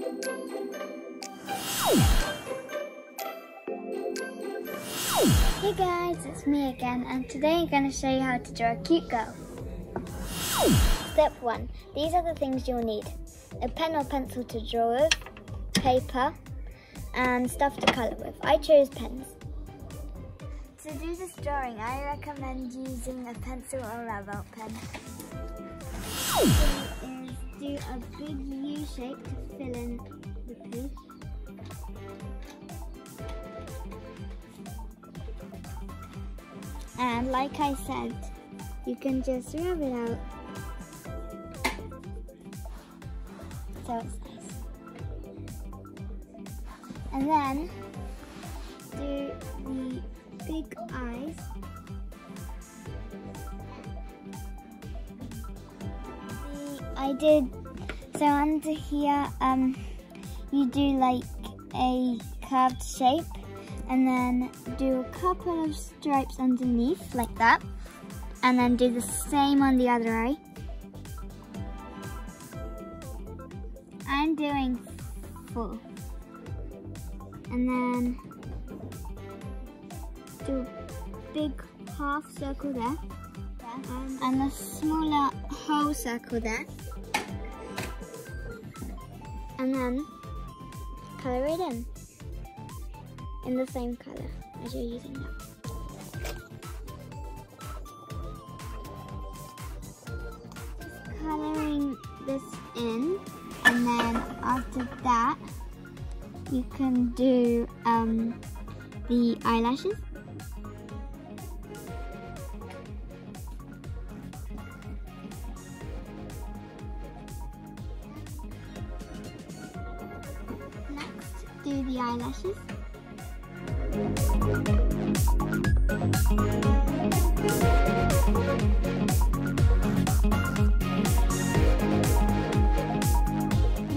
Hey guys, it's me again, and today I'm going to show you how to draw a cute girl. Step 1. These are the things you'll need. A pen or pencil to draw with, paper, and stuff to colour with. I chose pens. To do this drawing, I recommend using a pencil or a felt pen. Do a big U shape to fill in the page. And like I said, you can just rub it out so it's nice. And then do the big eyes. So under here, you do like a curved shape, and then do a couple of stripes underneath like that, and then do the same on the other eye. I'm doing 4, and then do a big half circle there, and a smaller whole circle there, and then colour it in the same colour as you're using now. Just colouring this in, and then after that you can do the eyelashes. Next, do the eyelashes.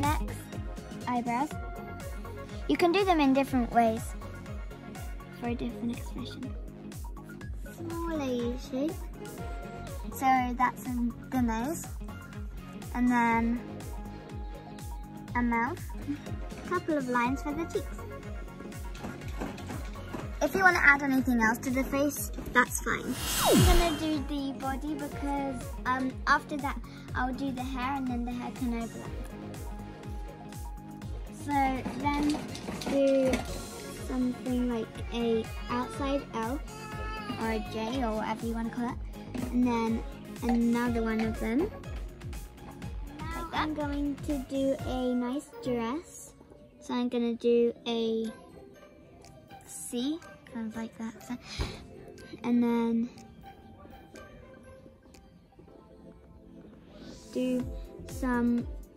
Next, eyebrows. You can do them in different ways for a different expression. Small A shape, so that's the nose, and then a mouth, a couple of lines for the cheeks. If you want to add anything else to the face, that's fine. I'm gonna do the body because after that I'll do the hair, and then the hair can overlap. So then do something like a outside L or a J or whatever you want to call it, and then another one of them. Like that. I'm going to do a nice dress, so I'm gonna do a C, kind of like that, and then do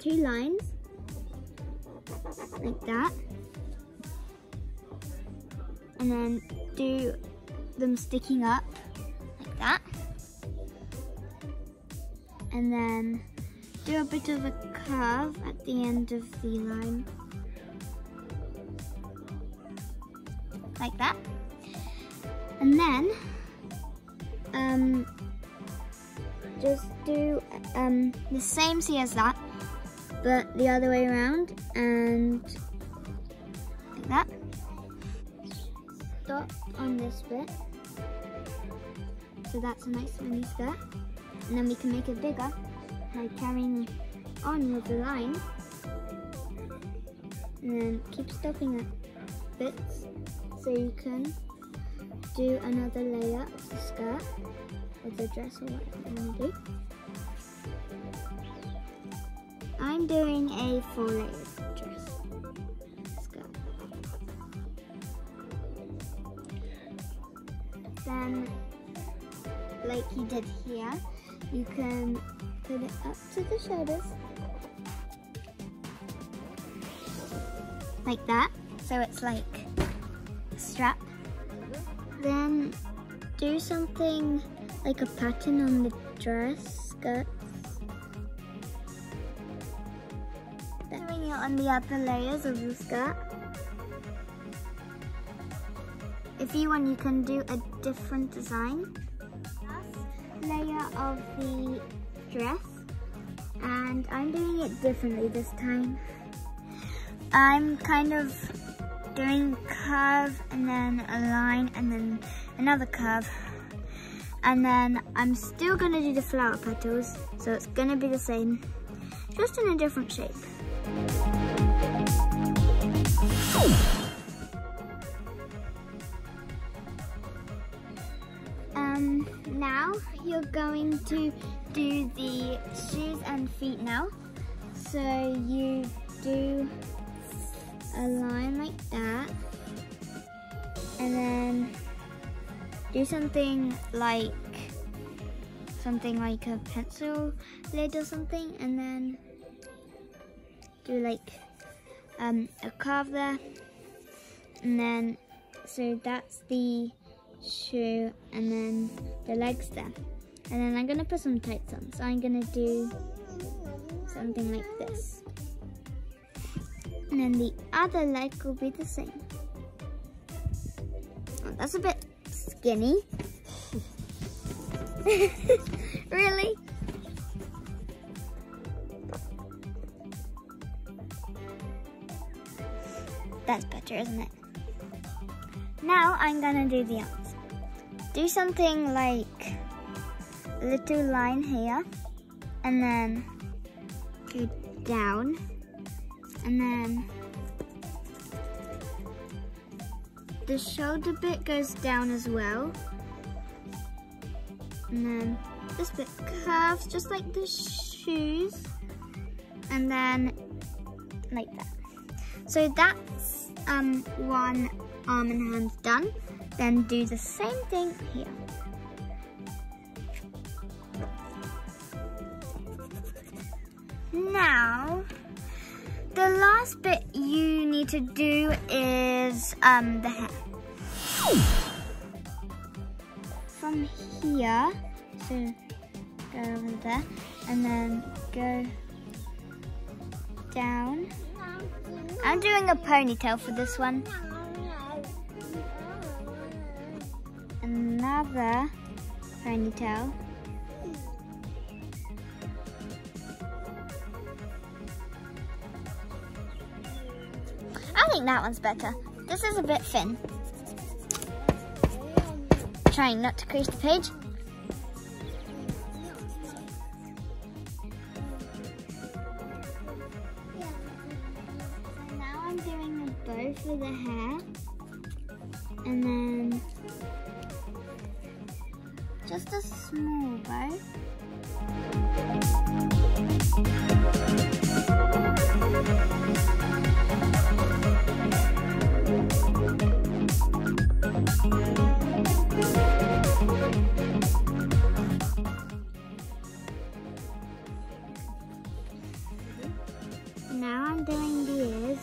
2 lines like that, and then do them sticking up like that, and then do a bit of a curve at the end of the line like that, and then just do the same C as that, but the other way around, and like that. Stop on this bit, so that's a nice mini skirt, and then we can make it bigger by carrying on with the line, and then keep stopping at bits so you can do another layer of the skirt or the dress or whatever you want to do. I'm doing a 4-layered dress skirt. Then, like you did here, you can put it up to the shoulders like that, so it's like a strap. Then do something like a pattern on the dress skirt. Then doing it on the other layers of the skirt. If you want, you can do a different design. Last layer of the dress, and I'm doing it differently this time. I'm kind of doing curve and then a line and then another curve. And then I'm still gonna do the flower petals, so it's gonna be the same, just in a different shape. Now you're going to do the shoes and feet now. So you do a line like that, and then do something like a pencil lid or something, and then do like a curve there, and then so that's the shoe and then the legs there, and then I'm gonna put some tights on, so I'm gonna do something like this, and then the other leg will be the same. Oh, that's a bit skinny. Really? That's better, isn't it? Now I'm gonna do the arms. Do something like a little line here, and then go down, and then the shoulder bit goes down as well, and then this bit curves just like the shoes, and then like that. So that's one arm and hands done. Then do the same thing here. Now, the last bit you need to do is the hair. From here, so go over there, and then go down. I'm doing a ponytail for this one. Another ponytail. I think that one's better. This is a bit thin. Trying not to crease the page. So now I'm doing a bow for the hair, and then just a small bow. Now I'm doing the ears.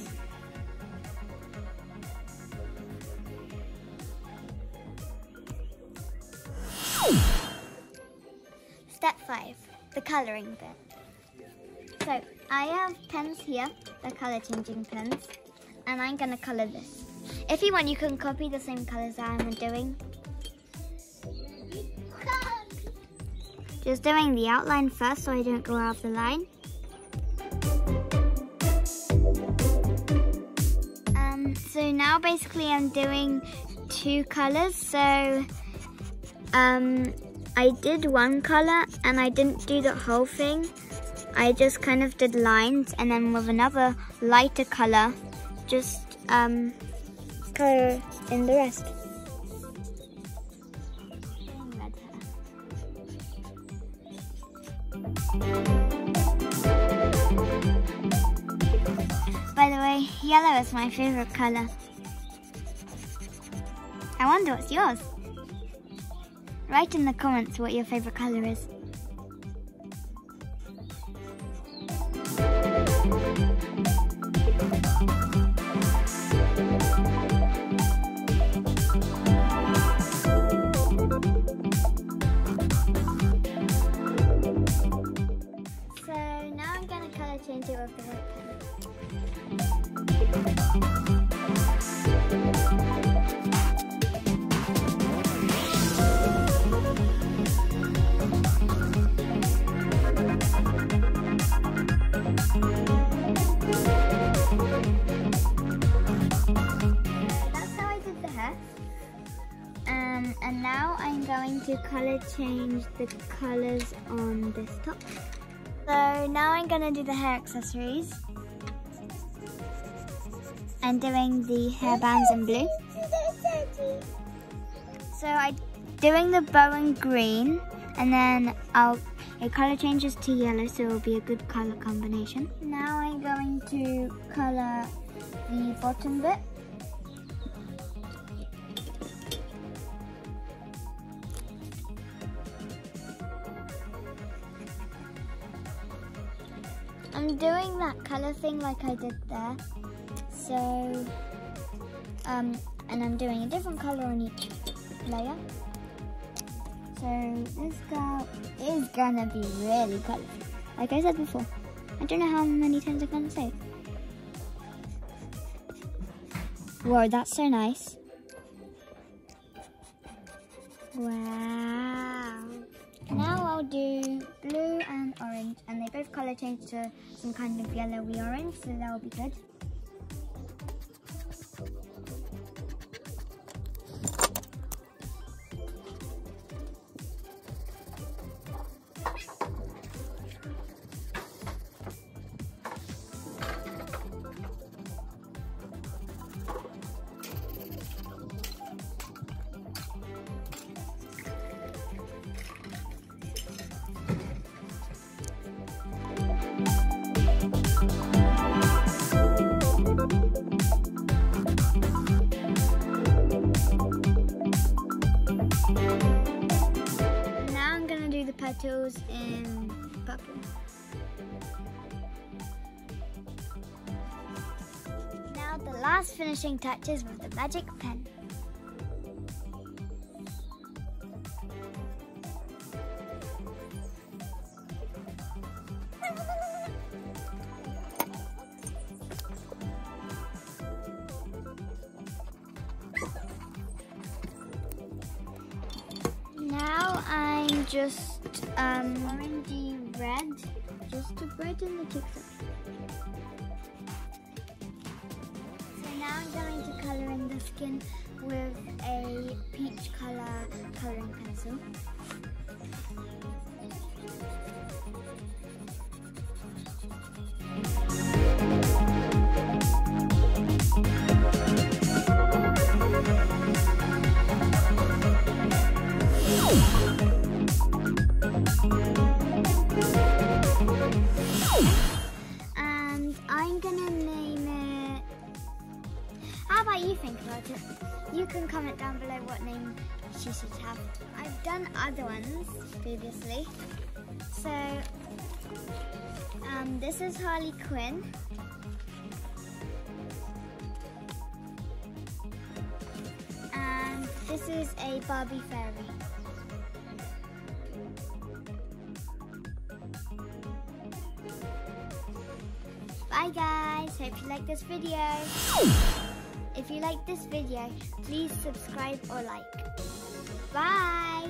Step 5, the colouring bit. So I have pens here, the colour changing pens, and I'm going to colour this. If you want, you can copy the same colours that I'm doing. Just doing the outline first so I don't go out of the line. So now basically I'm doing 2 colours. So I did one colour and I didn't do the whole thing. I just kind of did lines, and then with another lighter colour, just colour in the rest. By the way, yellow is my favourite colour. I wonder what's yours? Write in the comments what your favourite colour is. So now I'm going to colour change it with the red pen. to color change the colors on this top. So now I'm gonna do the hair accessories. I'm doing the hairbands in blue. So I'm doing the bow in green, and then it color changes to yellow, so it'll be a good color combination. Now I'm going to color the bottom bit. I'm doing that color thing like I did there. So, and I'm doing a different color on each layer. So this girl is gonna be really colorful. Like I said before, I don't know how many times I'm gonna say it. Whoa, that's so nice. Wow. Now I'll do blue and orange, and they both color change to some kind of yellowy orange, so that'll be good. Petals in purple. Now the last finishing touches with the magic pen. Now I'm just orangey red, just to brighten the cheeks up. So now I'm going to colour in the skin with a peach colour colouring pencil. And I'm gonna name it. How about you think about it? You can comment down below what name she should have. I've done other ones previously. So this is Harley Quinn. And this is a Barbie fairy. Bye guys, hope you like this video. If you like this video, please subscribe or like. Bye!